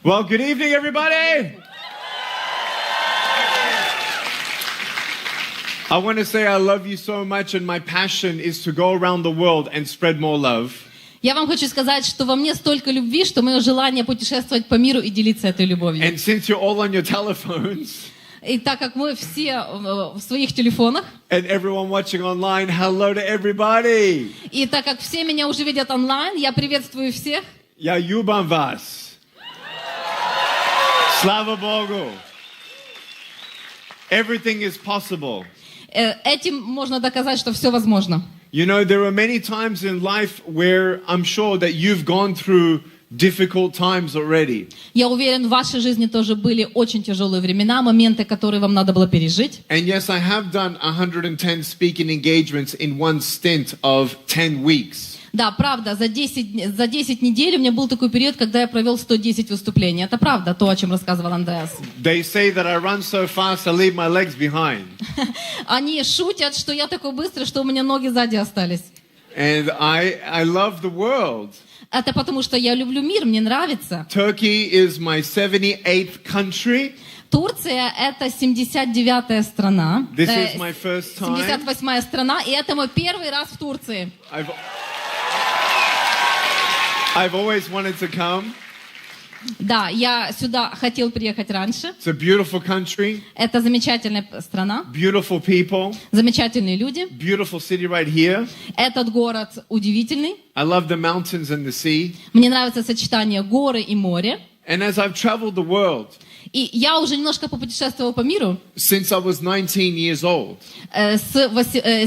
Well, good evening, everybody. I want to say I love you so much, and my passion is to go around the world and spread more love. Я вам хочу сказать, что во мне столько любви, что мое желание путешествовать по миру и делиться этой любовью. And since you're all on your telephones, И так как мы все в своих телефонах, and everyone watching online, hello to everybody. и так как все меня уже видят онлайн, я приветствую всех. Я любим вас. Слава Богу. Everything is possible. Этим можно доказать, что все возможно. You know, there are many times in life where I'm sure that you've gone through difficult times already. Я уверен, в вашей жизни тоже были очень тяжелые времена, моменты, которые вам надо было пережить. And yes, I have done 110 speaking engagements in one stint of 10 weeks. Да, правда, за 10 недель у меня был такой период, когда я провел 110 выступлений. Это правда, то, о чем рассказывал Андреас. They say that I run so fast I leave my legs behind. Они шутят, что я такой быстрый, что у меня ноги сзади остались. And I love the world. Это потому, что я люблю мир, мне нравится. Turkey is my 78th country. Турция — это 79-я страна. This is my first time. 78-я страна, и это мой первый раз в Турции. I've always wanted to come. Да, я сюда хотел приехать раньше. It's a beautiful country. Это замечательная страна. Beautiful people. Замечательные люди. Beautiful city right here. Этот город удивительный. I love the mountains and the sea. Мне нравится сочетание горы и моря. And as I've traveled the world, и я уже немножко попутешествовала по миру. Since I was 19 years old. С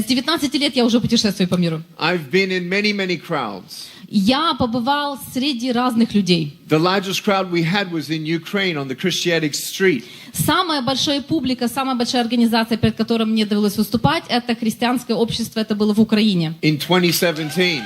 19 лет я уже путешествую по миру. I've been in many crowds. Я побывал среди разных людей. The largest crowd we had was in Ukraine on the Christianic street. Самая большая публика, самая большая организация, перед которой мне довелось выступать, это христианское общество, это было в Украине. In 2017.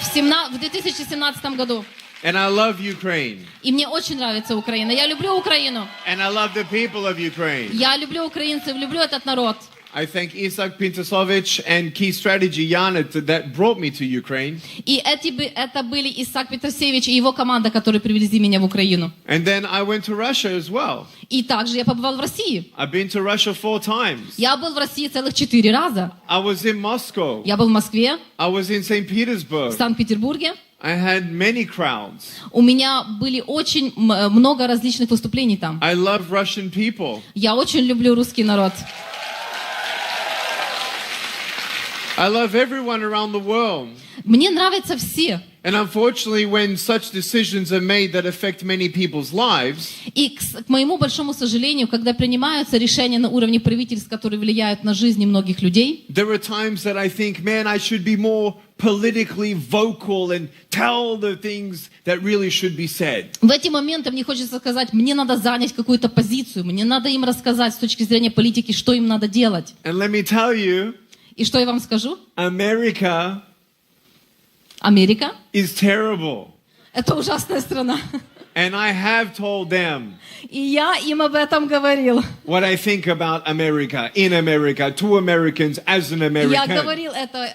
В 2017 году. And I love Ukraine. И мне очень нравится Украина. Я люблю Украину. And I love the people of Ukraine. Я люблю украинцев, люблю этот народ. I thank Isak Pintasovich and Key Strategy Yana that brought me to Ukraine. И это были Исаак Петросевич и его команда, которые привезли меня в Украину. And then I went to Russia as well. И также я побывал в России. I've been to Russia 4 times. Я был в России целых 4 раза. I was in Moscow. Я был в Москве. I was in St. Petersburg. В Санкт-Петербурге. I had many crowds. У меня были очень много различных выступлений там. I love Russian people. Я очень люблю русский народ. I love everyone around the world. Мне нравятся все. And unfortunately, when such decisions are made that affect many people's lives, и к моему большому сожалению, когда принимаются решения на уровне правительств, которые влияют на жизни многих людей, there are times that I think, man, I should be more politically vocal and tell the things that really should be said. В эти моменты мне хочется сказать, мне надо занять какую-то позицию, мне надо им рассказать с точки зрения политики, что им надо делать. And let me tell you, и что я вам скажу? Америка is terrible. Это ужасная страна. And I have told them и я им об этом говорил. What I think about America, in America, to Americans, as an American. Я говорил это,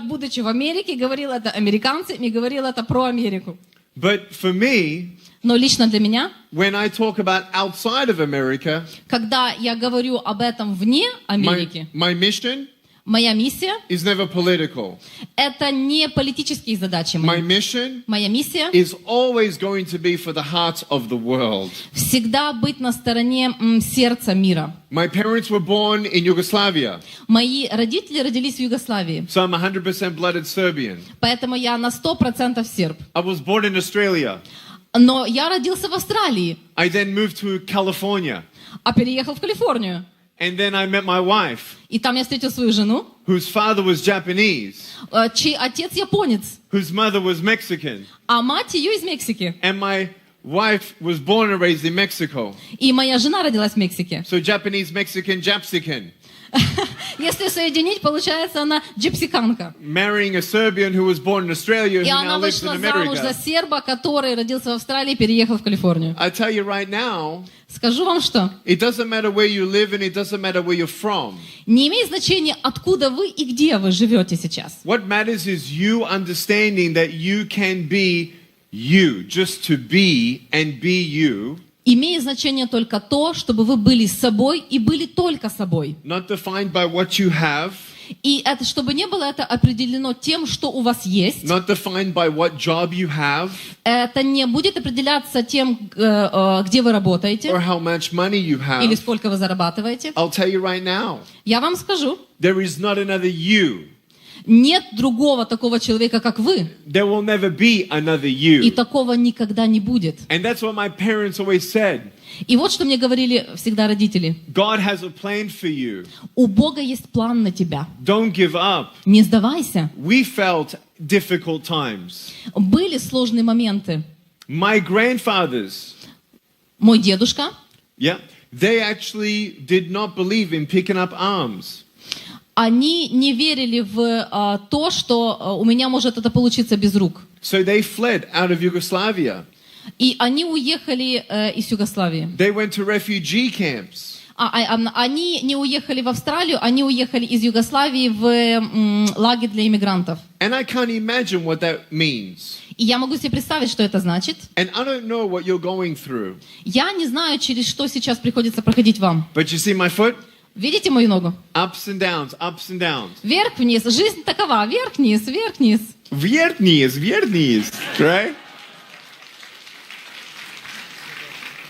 будучи в Америке, говорил это американцам и говорил это про Америку. But for me, но лично для меня, when I talk about outside of America, когда я говорю об этом вне Америки, my mission моя миссия is never political. Это не политические задачи. My mission моя миссия is always going to be for the heart of the world. Всегда быть на стороне сердца мира. My parents were born in Yugoslavia. Мои родители родились в Югославии. So I'm 100% blooded Serbian. Поэтому я на 100% серб. I was born in Australia. Но я родился в Австралии. I then moved to California. А переехал в Калифорнию. And then I met my wife. И там я встретил свою жену. Whose father was Japanese. Чей отец японец. Whose mother was Mexican. А мать ее из Мексики. And my wife was born and raised in Mexico. И моя жена родилась в Мексике. So Japanese, Mexican, Japsican. Если соединить, получается она джипсиканка. Marrying a Serbian who was born in Australia who и now она lives in вышла замуж за America. серба, который родился в Австралии и переехал в Калифорнию. I tell you right now, скажу вам что. It doesn't matter where you live and it doesn't matter where you're from. Не имеет значения, откуда вы и где вы живете сейчас. What matters is you understanding that you can be you, just to be and be you, имеет значение только то, чтобы вы были собой и были только собой. not defined by what you have, И это, чтобы не было это определено тем, что у вас есть. not defined by what job you have, Это не будет определяться тем, где вы работаете or how much money you или have. сколько вы зарабатываете. I'll tell you right now, Я вам скажу, there is not another you. нет другого такого человека, как вы, There will never be another и you. такого никогда не будет. And that's what my parents always said. И вот что мне говорили всегда родители. God has a plan for you. У Бога есть план на тебя. Don't give up. Не сдавайся. We felt difficult times. Были сложные моменты. My grandfathers, Мой дедушка, yeah, they actually did not believe in picking up arms. они не верили в то, что у меня может это получиться без рук. So they fled out of Yugoslavia. И они уехали из Югославии. They went to refugee camps. Они не уехали в Австралию, они уехали из Югославии в лагерь для иммигрантов. And I can't imagine what that means. И я могу себе представить, что это значит. And I don't know what you're going through. Я не знаю, через что сейчас приходится проходить вам. But you see my foot? Видите мою ногу? Ups and downs, ups and downs. Вверх-вниз. Жизнь такова. Вверх-вниз, вверх-вниз. Вверх-вниз, right?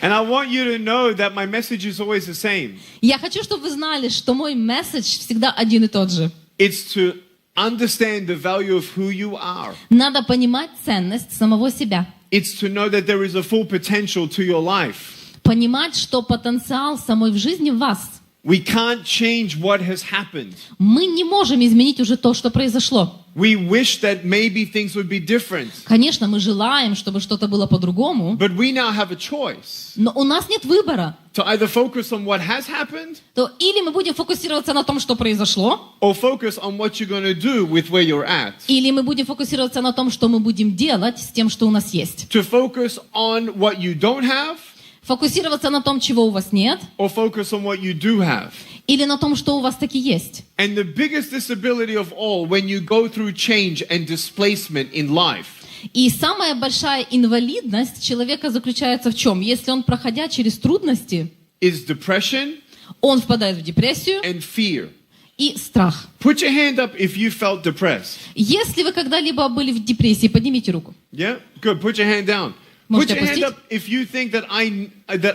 And I want you to know that my message is always the same. Я хочу, чтобы вы знали, что мой месседж всегда один и тот же. It's to understand the value of who you are. Надо понимать ценность самого себя. It's to know that there is a full potential to your life. Понимать, что потенциал самой в жизни в вас. We can't change what has happened. Мы не можем изменить уже то, что произошло. We wish that maybe things would be different. Конечно, мы желаем, чтобы что-то было по-другому, But we now have a choice но у нас нет выбора. to either focus on what has happened То или мы будем фокусироваться на том, что произошло, or focus on what you're going to do with where you're at. или мы будем фокусироваться на том, что мы будем делать с тем, что у нас есть. To focus on what you don't have Фокусироваться на том, чего у вас нет, or focus on what you do have. или на том, что у вас таки есть. And the biggest disability of all when you go through change and displacement in life И самая большая инвалидность человека заключается в чем? Если он, проходя через трудности, is depression он впадает в депрессию and fear. и страх. Put your hand up if you felt depressed. Если вы когда-либо были в депрессии, поднимите руку. Yeah? Good. Put your hand down. Put Можете your hand опустить. up if you think that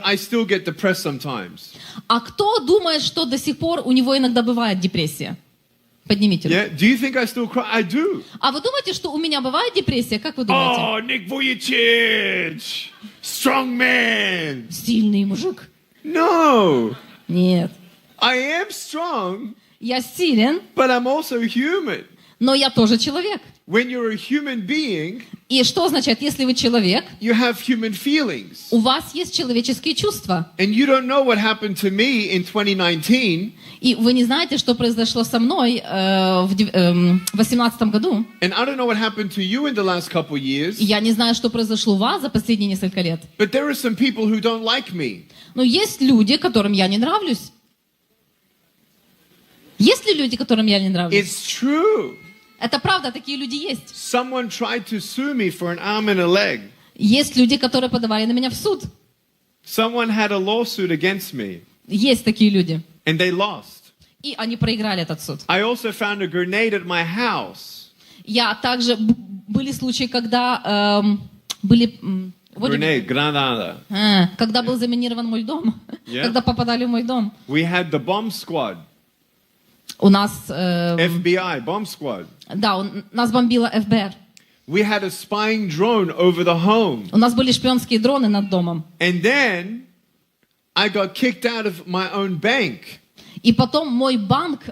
I still get depressed sometimes. А кто думает, что до сих пор у него иногда бывает депрессия? Поднимите руку. Yeah? Do you think I still cry? I do. А вы думаете, что у меня бывает депрессия? Как вы думаете? Oh, Ник Вуйчич, strong man. Сильный мужик. No, Нет. I am strong, Я силен, but I'm also human. но я тоже человек. When you're a human being, И что означает, если вы человек, you have human feelings. у вас есть человеческие чувства. And you don't know what happened to me in 2019. И вы не знаете, что произошло со мной в 2018 году. And I don't know what happened to you in the last couple И years. я не знаю, что произошло у вас за последние несколько лет. But there are some people who don't like me. Но есть люди, которым я не нравлюсь. Есть ли люди, которым я не нравлюсь? It's true. Это правда, такие люди есть. Someone tried to sue me for an arm and a leg. Есть люди, которые подавали на меня в суд. Someone had a lawsuit against me, Есть такие люди. and they lost. И они проиграли этот суд. I also found a grenade at my house. Я также... Были случаи, когда были... Grenade, granada. Когда был заминирован мой дом. Yeah. Когда попадали в мой дом. We had the bomb squad, У нас... FBI bomb squad. Да, нас бомбила ФБР. We had a spying drone over the home. У нас были шпионские дроны над домом. And then I got kicked out of my own bank. И потом мой банк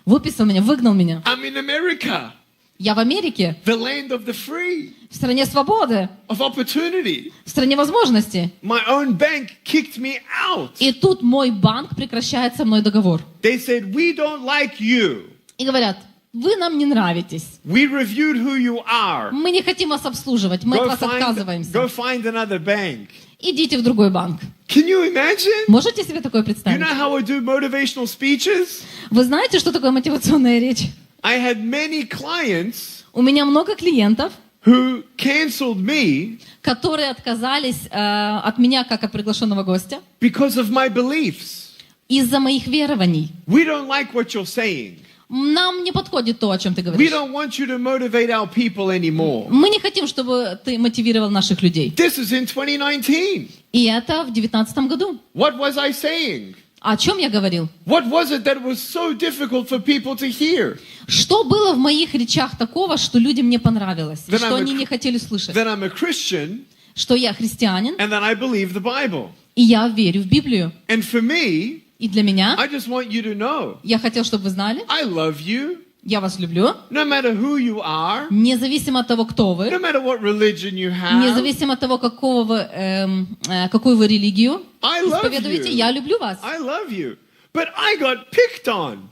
выписал меня, выгнал меня. I'm in America, Я в Америке, the land of the free, в стране свободы, of opportunity. в стране возможностей. My own bank kicked me out. И тут мой банк прекращает со мной договор. They said, we don't like you. И говорят, вы нам не нравитесь. We reviewed who you are. Мы не хотим вас обслуживать, мы от вас отказываемся. Go find another bank. Идите в другой банк. Can you imagine? Можете себе такое You представить? know how I do motivational speeches? Вы знаете, что такое мотивационная речь? I had many clients У меня много клиентов, who canceled me которые отказались от меня как от приглашенного гостя because of my beliefs. из-за моих верований. We don't like what you're saying. Нам не подходит то, о чем ты We говоришь. don't want you to motivate our people anymore. Мы не хотим, чтобы ты мотивировал наших людей. This is in 2019. И это в 19 году. What was I saying? О чем я говорил? What was it that was so difficult for people to hear? Что было в моих речах такого, что людям не понравилось, и Then что I'm a они не хотели слышать? That I'm a Christian Что я христианин, and that I believe the Bible. и я верю в Библию. And for me, И для меня, I just want you to know, я хотел, чтобы вы знали, I love you, я вас люблю, no matter who you are, независимо от того, кто no вы, matter what religion you have. независимо от того, какую вы религию I love исповедуете, you. я люблю вас. I love you. But I got picked on.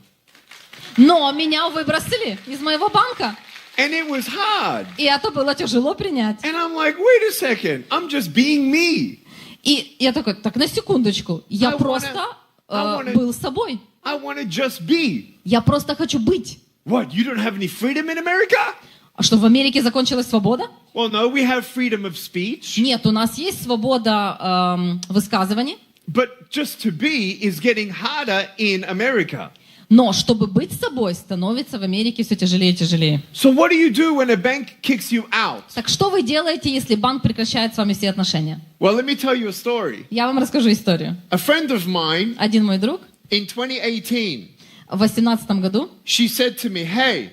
Но меня выбросили из моего банка, And it was hard. и это было тяжело принять. And I'm like, wait a second, I'm just being me. И я такой, так, на секундочку, я I просто wanna- был собой. I want to just be. Я просто хочу быть. What, you don't have any freedom in America? А что, в Америке закончилась свобода? Well, no, we have freedom of speech. Нет, у нас есть свобода высказываний, But just to be is getting harder in America. но чтобы быть собой, становится в Америке все тяжелее и тяжелее. So what do you do when a bank kicks you out? Так что вы делаете, если банк прекращает с вами все отношения? Well, let me tell you a story. Я вам расскажу историю. A friend of mine Один мой друг in 2018, в 2018 году, she said to me, hey,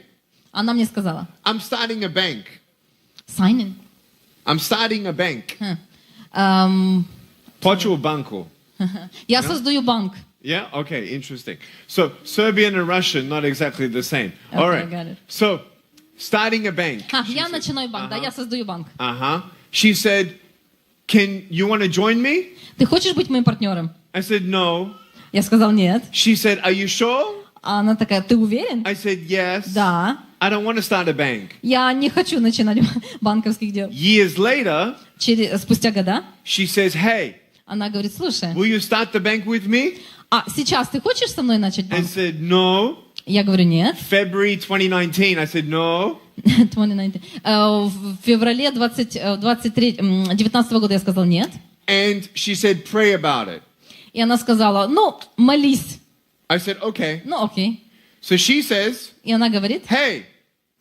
она мне сказала, I'm starting a bank. sign in. I'm starting a bank. Počeo banku. Я создаю банк. Yeah? Okay, interesting. So Serbian and Russian, not exactly the same. Okay, All right. got it. So starting a bank. Я начинаю банк, да, я создаю банк. Uh-huh. She said, can you want to join me? Ты хочешь быть моим партнером? I said, no. Я сказал нет. She said, are you sure? А она такая, ты уверен? I said, yes. Да. I don't want to start a bank. Я не хочу начинать банковских дел. Years later, Спустя года she says, hey, она говорит, слушай, will you start the bank with me? сейчас ты хочешь со мной начать I банк? said, no. Я говорю, нет. February 2019, I said, no. 2019. В феврале 2019 года я сказал нет. And she said, pray about it. И она сказала, ну, молись. I said, okay. Ну, окей. So she says, И она говорит, hey,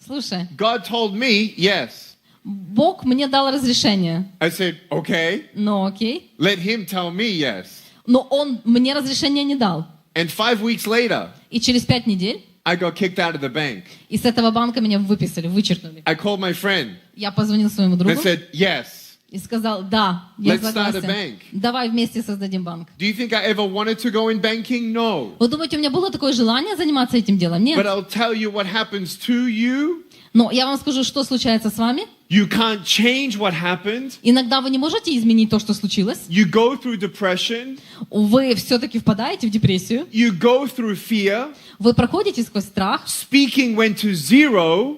слушай, God told me yes. Бог мне дал разрешение. I said, okay. Ну, окей. Let him tell me yes. Но он мне разрешение не дал. And 5 weeks later, И через 5 недель I got kicked out of the bank. из этого банка меня выписали, вычеркнули. I called my friend Я позвонил своему другу and said, yes. и сказал, да, я Let's start a согласен. bank. Давай вместе создадим банк. Do you think I ever wanted to go in banking? No. Вы думаете, у меня было такое желание заниматься этим делом? But Нет. I'll tell you what happens to you. Но я вам скажу, что случается с вами. You can't change what happened. Иногда вы не можете изменить то, что случилось. You go through depression. Вы все-таки впадаете в депрессию. You go through fear. Вы проходите сквозь страх. Speaking went to zero.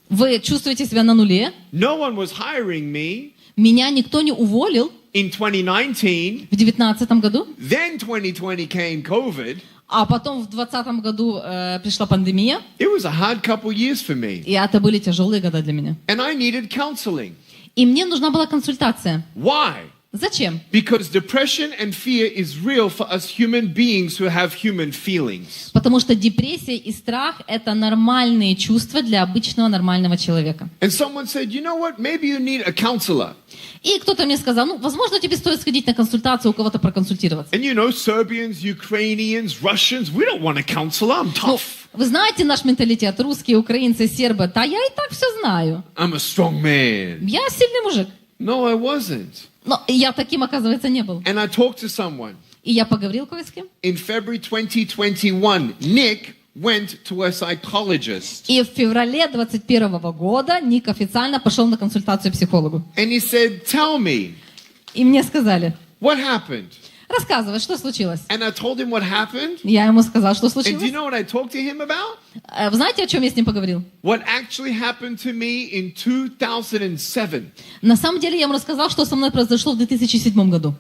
Вы чувствуете себя на нуле. No one was hiring me Меня никто не уволил in 2019. в 2019 году. Then 2020 came COVID. А потом в 2020 году пришла пандемия. It was a hard couple years for me. И это были тяжелые года для меня. And I needed counseling. И мне нужна была консультация. Why? Зачем? Because depression and fear is real for us human beings who have human feelings. Потому что депрессия и страх – это нормальные чувства для обычного нормального человека. And someone said, you know what, maybe you need a counselor. И кто-то мне сказал, ну, возможно, тебе стоит сходить на консультацию, у кого-то проконсультироваться. And you know, Serbians, Ukrainians, Russians, we don't want a counselor. I'm Ну, tough. вы знаете наш менталитет, русские, украинцы, сербы. Да я и так все знаю. I'm a strong man. Я сильный мужик. No, I wasn't. Но я таким, оказывается, не был. And I talked to someone. И я поговорил кое с кем. In February 2021, Nick went to a psychologist. И в феврале 2021 года Ник официально пошел на консультацию к психологу. And he said, tell me, И мне сказали, what happened? рассказывай, что случилось. And I told him what happened. Я ему сказал, что And do you случилось. know what I talked to him about? Вы знаете, о чем я с ним поговорил? What actually happened to me in 2007. На самом деле я ему рассказал, что со мной произошло в 2007 году.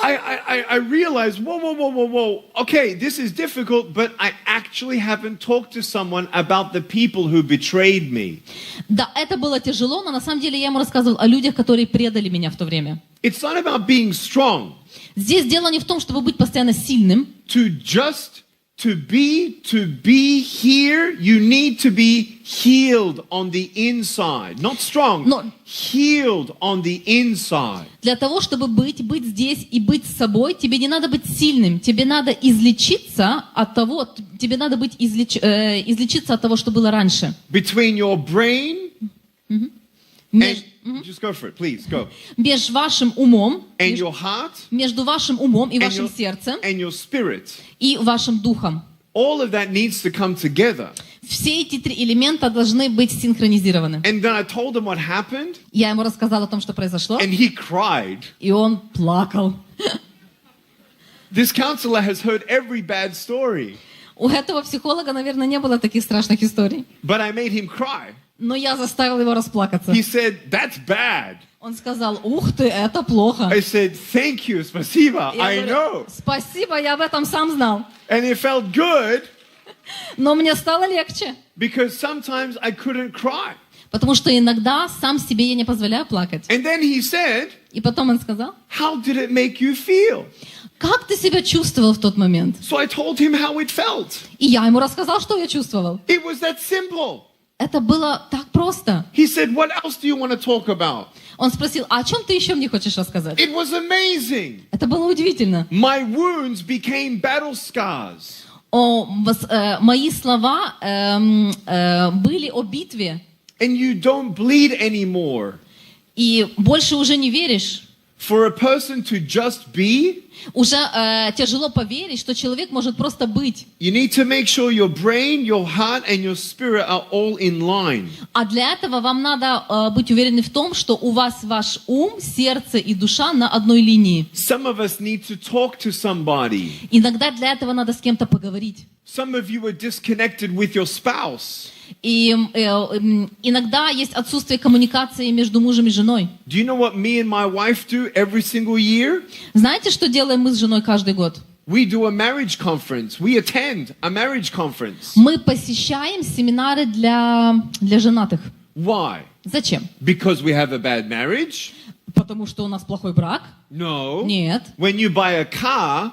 I realized, whoa. Okay, this is difficult, but I actually haven't talked to someone about the people who betrayed me. Да, это было тяжело, но на самом деле я ему рассказывал о людях, которые предали меня в то время. It's not about being strong. Здесь дело не в том, чтобы быть постоянно сильным. To be here, you need to be healed on the inside. Not strong, Но healed on the inside. для того, чтобы быть здесь и быть с собой, тебе не надо быть сильным. Тебе надо излечиться от того, излечиться от того, что было раньше. Between your brain and just go for it, please, go. Между вашим умом, And your heart между вашим умом и and вашим сердцем and your spirit. и вашим духом. All of that needs to come together. Все эти три элемента должны быть синхронизированы. And then I told him what happened, Я ему рассказала о том, что произошло, and he cried. и он плакал. This counselor has heard every bad story, У этого психолога, наверное, не было таких страшных историй. but I made him cry. Но я заставила его расплакаться. He said, "That's bad." Он сказал: ух ты, это плохо. I said, "Thank you, спасибо, Я I говорю: know." спасибо, я об этом сам знал. And it felt good Но мне стало легче. because sometimes I couldn't cry. Потому что иногда сам себе я не позволяю плакать. And then he said, И потом он сказал: "How did it make you feel?" как ты себя чувствовал в тот момент? So I told him how it felt. И я ему рассказал, что я чувствовал. It was that simple. Это было так просто. He said, "What else do you want to talk about?" Он спросил: а о чем ты еще мне хочешь рассказать? It was amazing. Это было удивительно. My wounds became battle scars. Мои слова были о битве. And you don't bleed anymore. И больше уже не веришь. For a person to just be, Уже тяжело поверить, что человек может просто быть. you need to make sure your brain, your heart, and your spirit are all in line. А для этого вам надо быть уверены в том, что у вас ваш ум, сердце и душа на одной линии. Some of us need to talk to somebody. Иногда для этого надо с кем-то поговорить. Some of you are disconnected with your spouse. И иногда есть отсутствие коммуникации между мужем и женой. Do you know what me and my wife do every single year? Знаете, что делаем мы с женой каждый год? We do a marriage conference. We attend a marriage conference. Мы посещаем семинары для женатых. Why? Зачем? Because we have a bad marriage? Потому что у нас плохой брак? No. Нет. When you buy a car,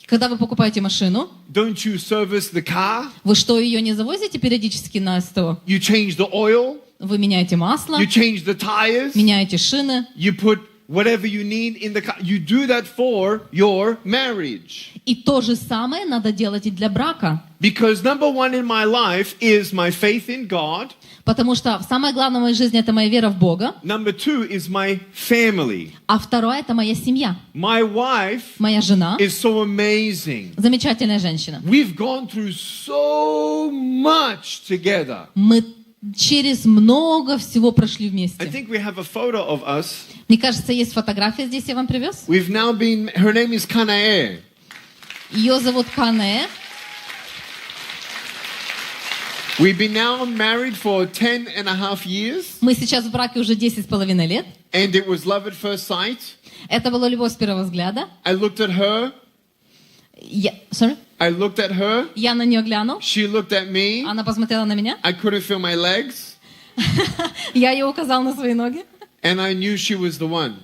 Когда вы покупаете машину, don't you service the car? вы что, ее не завозите периодически на СТО? You change the oil, Вы меняете масло, you change the tires, меняете шины, you put whatever you need in the car. You do that for your marriage. и то же самое надо делать и для брака. Because number one in my life is my faith in God. Потому что самое главное в моей жизни — это моя вера в Бога, Number two is my family. а второе — это моя семья, My wife моя жена, is so amazing. замечательная женщина. We've gone through so much together. Мы через много всего прошли I вместе. think we have a photo of us. Мне кажется, есть фотография здесь, я вам привез. We've now been, her name is Kanae. Ее зовут Кане. We've been now married for 10.5 years. Мы сейчас в браке уже 10,5 лет. And it was love at first sight. Это была любовь с первого взгляда. I looked at her. I looked at her. Я на нее глянул. She looked at me. Она посмотрела на меня. I couldn't feel my legs. Я ей указал на свои ноги. And I knew she was the one.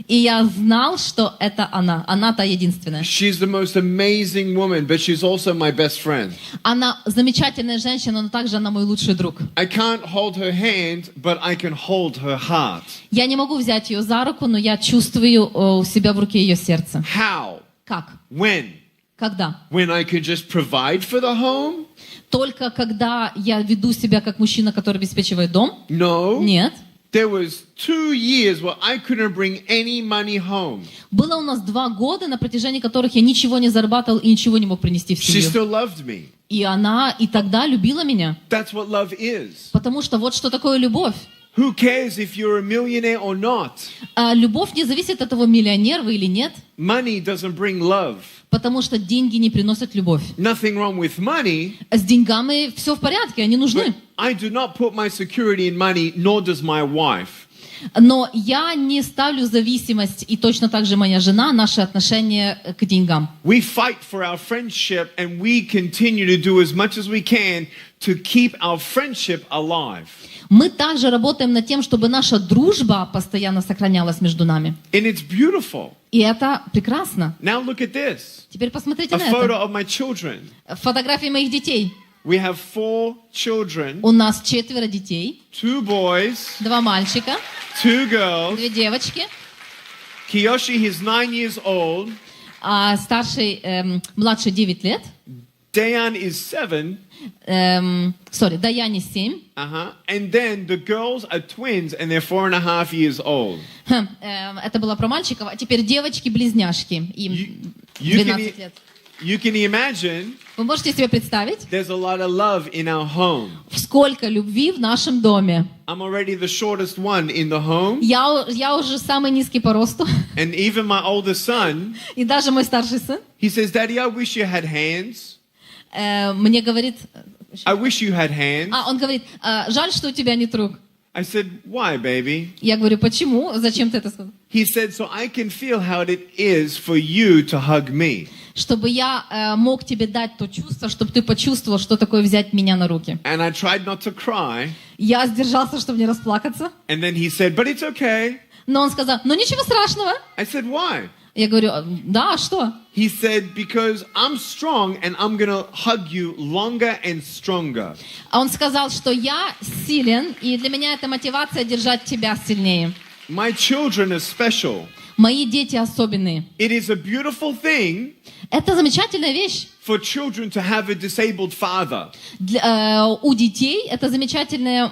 И я знал, что это она. Она та единственная. She's the most amazing woman, but she's also my best friend. Она замечательная женщина, но также она мой лучший друг. I can't hold her hand, but I can hold her heart. Я не могу взять ее за руку, но я чувствую у себя в руке ее сердце. How? Как? When? Когда? When I can just provide for the home? Только когда я веду себя как мужчина, который обеспечивает дом? No. Нет. There was 2 years where I couldn't bring any money home. Было у нас 2 года, на протяжении которых я ничего не зарабатывал и ничего не мог принести в She семью. still loved me. И она и тогда любила меня. That's what love is. Потому что вот что такое любовь. Who cares if you're a millionaire or not? Любовь не зависит от того, миллионер вы или нет. Money doesn't bring love. Потому что деньги не приносят любовь. Nothing wrong with money. С деньгами все в порядке, они нужны. But I do not put my security in money, nor does my wife. Но я не ставлю зависимость, и точно так же моя жена, наши отношения к деньгам. We fight for our friendship and we continue to do as much as we can to keep our friendship alive. Мы также работаем над тем, чтобы наша дружба постоянно сохранялась между нами. And it's beautiful. И это прекрасно. Now look at this. Теперь посмотрите A на photo это. of my children. Фотографии моих детей. We have 4 children, У нас 4 детей, 2 boys, 2 мальчика, 2 girls. 2 девочки. Kiyoshi, he's 9 years old. А младший 9 лет. Dayan is 7. Даяне 7. And then the girls are twins and they're 4.5 years old. Это было про мальчиков, а теперь девочки-близняшки. Им 12 лет. You can imagine Вы можете себе представить, there's a lot of love in our home. сколько любви в нашем доме. I'm already the shortest one in the home. Я уже самый низкий по росту. And even my oldest son, И даже мой старший сын he says, Daddy, I wish you had hands. мне говорит... I wish you had hands. Он говорит, жаль, что у тебя нет рук. I said, why, baby? Я говорю, почему? Зачем ты это сказал? He said, so I can feel how it is for you to hug me. Чтобы я мог тебе дать то чувство, чтобы ты почувствовал, что такое взять меня на руки. And I tried not to cry. Я сдержался, чтобы не расплакаться. And then he said, but it's okay. Но он сказал, ну ничего страшного. I said, why? Я говорю, да, что? He said, because I'm strong and I'm going to hug you longer and stronger. А он сказал, что я силен, и для меня это мотивация держать тебя сильнее. My children are special. Мои дети особенные. It is a beautiful thing Это замечательная вещь. for children to have a disabled father. У детей это замечательное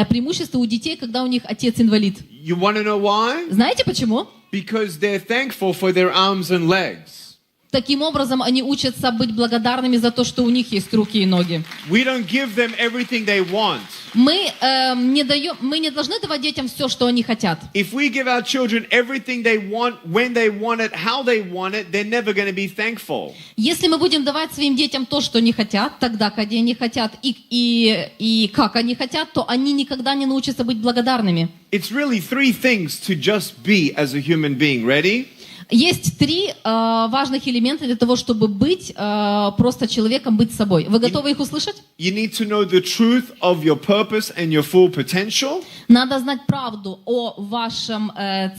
преимущество у детей, когда у них отец инвалид. You want to know why? Знаете почему? Because they're thankful for their arms and legs. Таким образом, они учатся быть благодарными за то, что у них есть руки и ноги. We don't give them everything they want. Мы не должны давать детям все, что они хотят. If we give our children everything they want, when they want it, how they want it, they're never going to be thankful. Если мы будем давать своим детям то, что они хотят, тогда, когда они хотят, и как они хотят, то они никогда не научатся быть благодарными. It's really 3 things to just be as a human being. Ready? Есть 3 важных элемента для того, чтобы быть просто человеком, быть собой. Вы готовы их услышать? You need to know the truth of your purpose and your full potential. Надо знать правду о вашем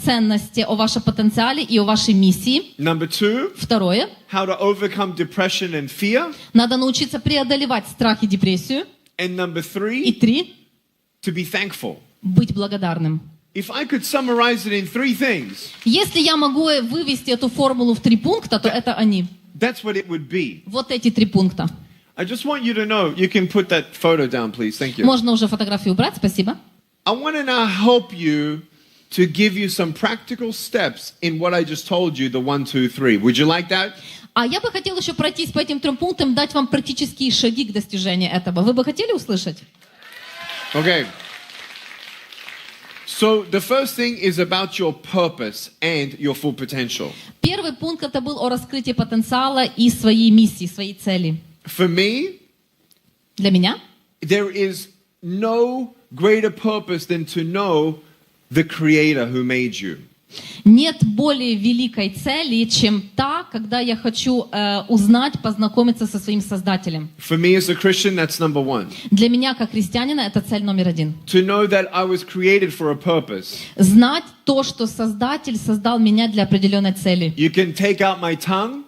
ценности, о вашем потенциале и о вашей миссии. Number 2, Второе. how to overcome depression and fear. Надо научиться преодолевать страх и депрессию. And number 3, И 3. to be thankful. Быть благодарным. If I could summarize it in 3 things, Если я могу вывести эту формулу в 3 пункта, то это они. that's what it would be. Вот эти 3 пункта. I just want you to know, you can put that photo down, please. Thank you. Можно уже фотографию убрать, спасибо. I want to now help you to give you some practical steps in what I just told you, the 1, 2, 3. Would you like that? А я бы хотела еще пройтись по этим 3 пунктам, дать вам практические шаги к достижению этого. Вы бы хотели услышать? Okay. So the first thing is about your purpose and your full potential. Первый пункт это был о раскрытии потенциала и своей миссии, своей цели. For me, Для меня there is no greater purpose than to know the Creator who made you. нет более великой цели, чем та, когда я хочу узнать, познакомиться со своим Создателем. For me as a Christian, that's number 1. Для меня, как христианина, это цель номер 1. To know that I was created for a purpose. Знать то, что Создатель создал меня для определенной цели. You can take out my tongue,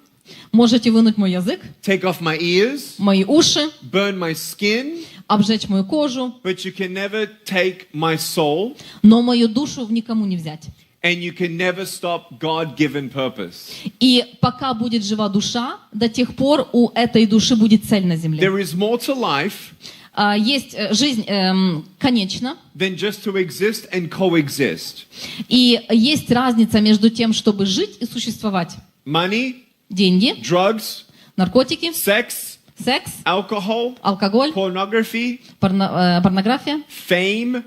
Можете вынуть мой язык, take off my ears, мои уши, burn my skin, обжечь мою кожу, but you can never take my soul, но мою душу никому не взять. and you can never stop God-given purpose. И пока будет жива душа, до тех пор у этой души будет цель на земле. There is more to life Есть жизнь конечна, than just to exist and coexist. и есть разница между тем, чтобы жить и существовать. Money, Деньги, drugs, наркотики, sex, секс, alcohol, алкоголь, pornography, порнография, fame,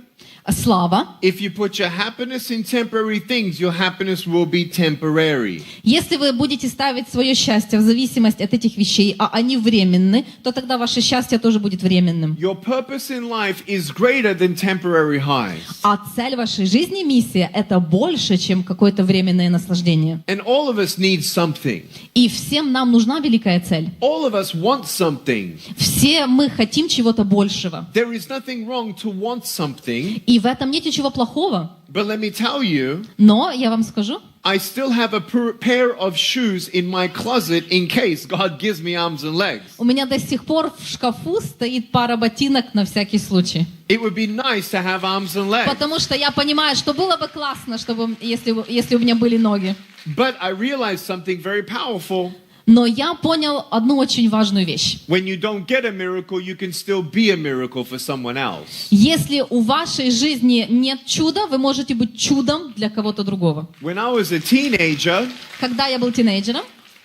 слава. If you put your happiness in temporary things, your happiness will be temporary. Если вы будете ставить свое счастье в зависимость от этих вещей, а они временны, то тогда ваше счастье тоже будет временным. Your purpose in life is greater than temporary highs. А цель вашей жизни, миссия, это больше, чем какое-то временное наслаждение. And all of us need something. И всем нам нужна великая цель. All of us want something. Все мы хотим чего-то большего. There is nothing wrong to want something. И в этом нет ничего плохого. But let me tell you, Но я вам скажу, I still have a pair of shoes in my closet in case God gives me arms and legs. у меня до сих пор в шкафу стоит пара ботинок на всякий случай. It would be nice to have arms and legs. Потому что я понимаю, что было бы классно, чтобы, если у меня были ноги. But I realized something very powerful. Но я понял одну очень важную вещь. When you don't get a miracle, you can still be a miracle for someone else. Если у вашей жизни нет чуда, вы можете быть чудом для кого-то другого. When I was a teenager, Когда я был тинейджером,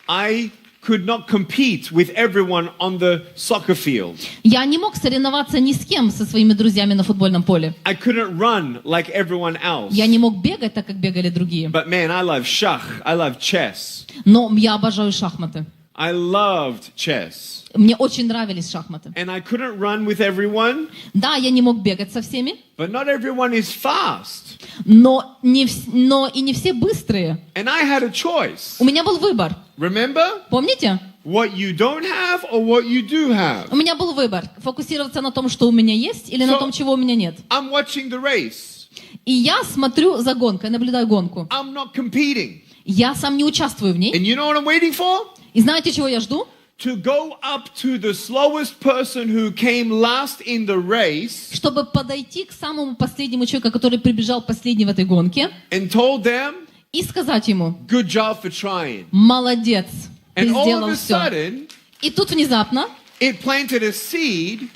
I could not compete with everyone on the soccer field. я не мог соревноваться ни с кем со своими друзьями на футбольном поле. I couldn't run like everyone else. Я не мог бегать так, как бегали другие. But man, I love schach. I love chess. Но я обожаю шахматы. I loved chess. Мне очень нравились шахматы. And I couldn't run with everyone, Да, я не мог бегать со всеми, but not everyone is fast. но и не все быстрые. And I had a choice. У меня был выбор. Remember? Помните? What you don't have or what you do have. У меня был выбор. Фокусироваться на том, что у меня есть, или на том, чего у меня нет. I'm watching the race. И я смотрю за гонкой, наблюдаю гонку. I'm not competing. Я сам не участвую в ней. And you know what I'm waiting for? И знаете, чего я жду? To go up to the slowest person who came last in the race Чтобы подойти к самому последнему человеку, который прибежал последний в этой гонке, and told them, и сказать ему: good job for trying. молодец, ты And all of сделал a все. sudden, И тут внезапно it planted a seed,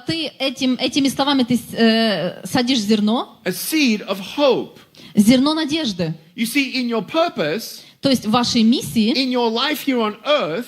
ты этими словами ты садишь зерно, a seed of hope. зерно надежды. You see, in your purpose, То есть в вашей миссии, in your life here on earth,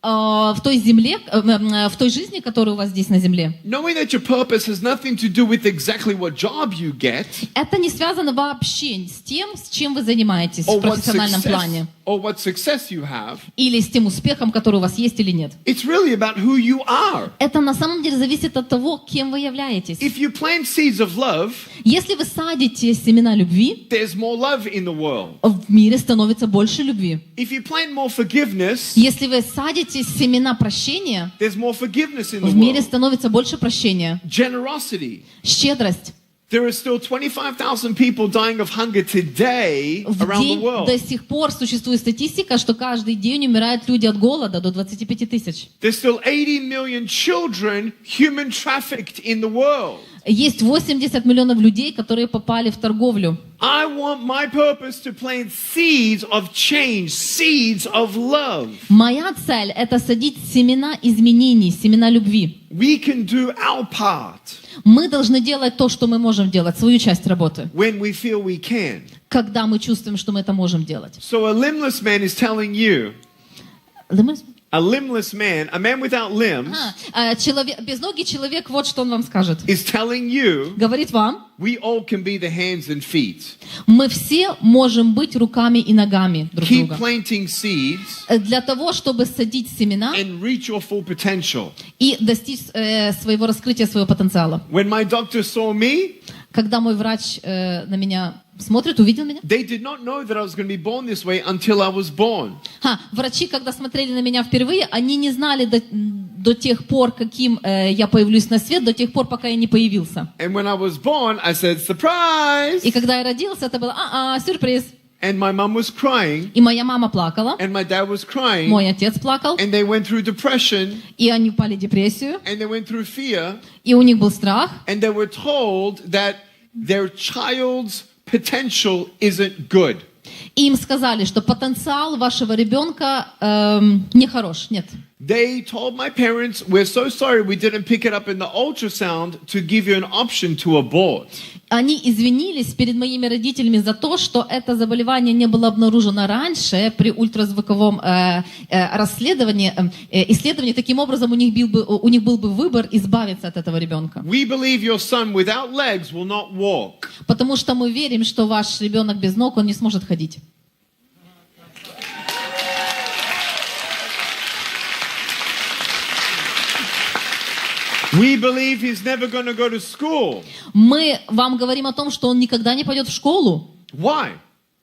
в той земле, в той жизни, которая у вас здесь на земле, knowing that your purpose has nothing to do with exactly what job you get, это не связано вообще с тем, с чем вы занимаетесь в профессиональном плане, or what success you have. или с тем успехом, который у вас есть или нет. It's really about who you are. Это на самом деле зависит от того, кем вы являетесь. If you plant seeds of love, Если вы садите семена любви, there's more love in the world. в мире становится больше любви. If you plant more forgiveness, Если вы садите семена прощения, there's more forgiveness in the в мире world. становится больше прощения. Generosity. Щедрость. There are still 25,000 people dying of hunger today В around the день world. до сих пор существует статистика, что каждый день умирают люди от голода до 25 тысяч. There's still 80 million children human trafficked in the world. Есть 80 миллионов людей, которые попали в торговлю. I want my purpose to plant seeds of change, seeds of love. Моя цель — это садить семена изменений, семена любви. We can do our part Мы должны делать то, что мы можем делать, свою часть работы, when we feel we can. когда мы чувствуем, что мы это можем делать. So a limbless man is telling you, a limbless man, a man without limbs, Безногий человек, вот что он вам скажет. is telling you, Говорит вам: we all can be the hands and feet. мы все можем быть руками и ногами друг Keep друга. planting seeds Для того, чтобы садить семена and reach your full potential. и достичь своего раскрытия, своего потенциала. When my doctor saw me, Когда мой врач на меня смотрит, увидел меня. they did not know that I was going to be born this way until I was born. Врачи, когда смотрели на меня впервые, они не знали до тех пор, каким я появлюсь на свет, до тех пор, пока я не появился. And when I was born, I said, surprise! И когда я родился, это было сюрприз. And my mom was crying, И моя мама плакала, and my dad was crying, мой отец плакал, and they went through depression, и они упали в депрессию, and they went through fear, и у них был страх, and they were told that their child's potential isn't good. и им сказали, что потенциал вашего ребенка нехорош, нет. They told my parents, we're so sorry we didn't pick it up in the ultrasound to give you an option to abort. Они извинились перед моими родителями за то, что это заболевание не было обнаружено раньше при ультразвуковом исследовании. Таким образом, у них был бы выбор избавиться от этого ребенка. We believe your son without legs will not walk. Потому что мы верим, что ваш ребенок без ног, он не сможет ходить. We believe he's never going to go to school. Мы вам говорим о том, что он никогда не пойдет в школу. Why?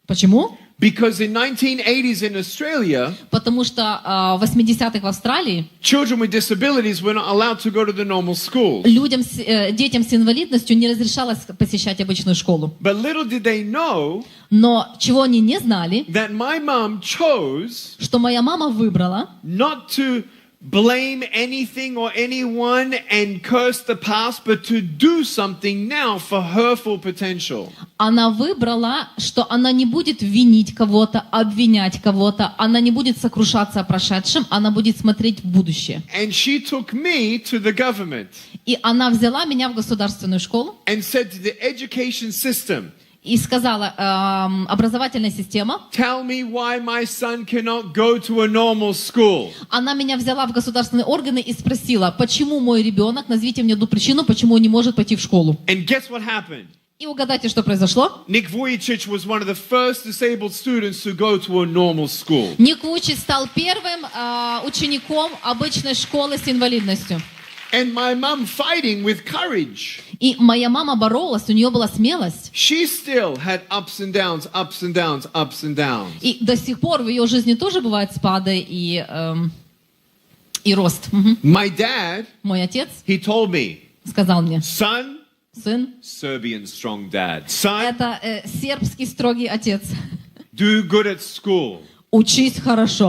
Почему? Because in 1980s in Australia, Потому что в 80-х в Австралии children with disabilities were not allowed to go to the normal schools. детям с инвалидностью не разрешалось посещать обычную школу. But little did they know Но чего они не знали, that my mom chose что моя мама выбрала not to blame anything or anyone and curse the past, but to do something now for her full potential. Она выбрала, что она не будет винить кого-то, обвинять кого-то, она не будет сокрушаться о прошедшем, она будет смотреть в будущее. And she took me to the government И она взяла меня в государственную школу and said to the education system, и сказала, образовательная система, tell me why my son cannot go to a normal school. она меня взяла в государственные органы и спросила, почему мой ребенок, назовите мне одну причину, почему он не может пойти в школу. And guess what happened? И угадайте, что произошло? Ник Вуйчич was one of the first disabled students to go to a normal school. Ник Вуйчич стал первым учеником обычной школы с инвалидностью. And my mom fighting with courage. И моя мама боролась, у нее была смелость. She still had ups and downs, ups and downs, ups and downs. И до сих пор в ее жизни тоже бывают спады и рост. Мгм. My dad, Мой отец he told me, сказал мне, son, сын, Serbian strong dad. Son, это сербский строгий отец. do good at school. Учись хорошо.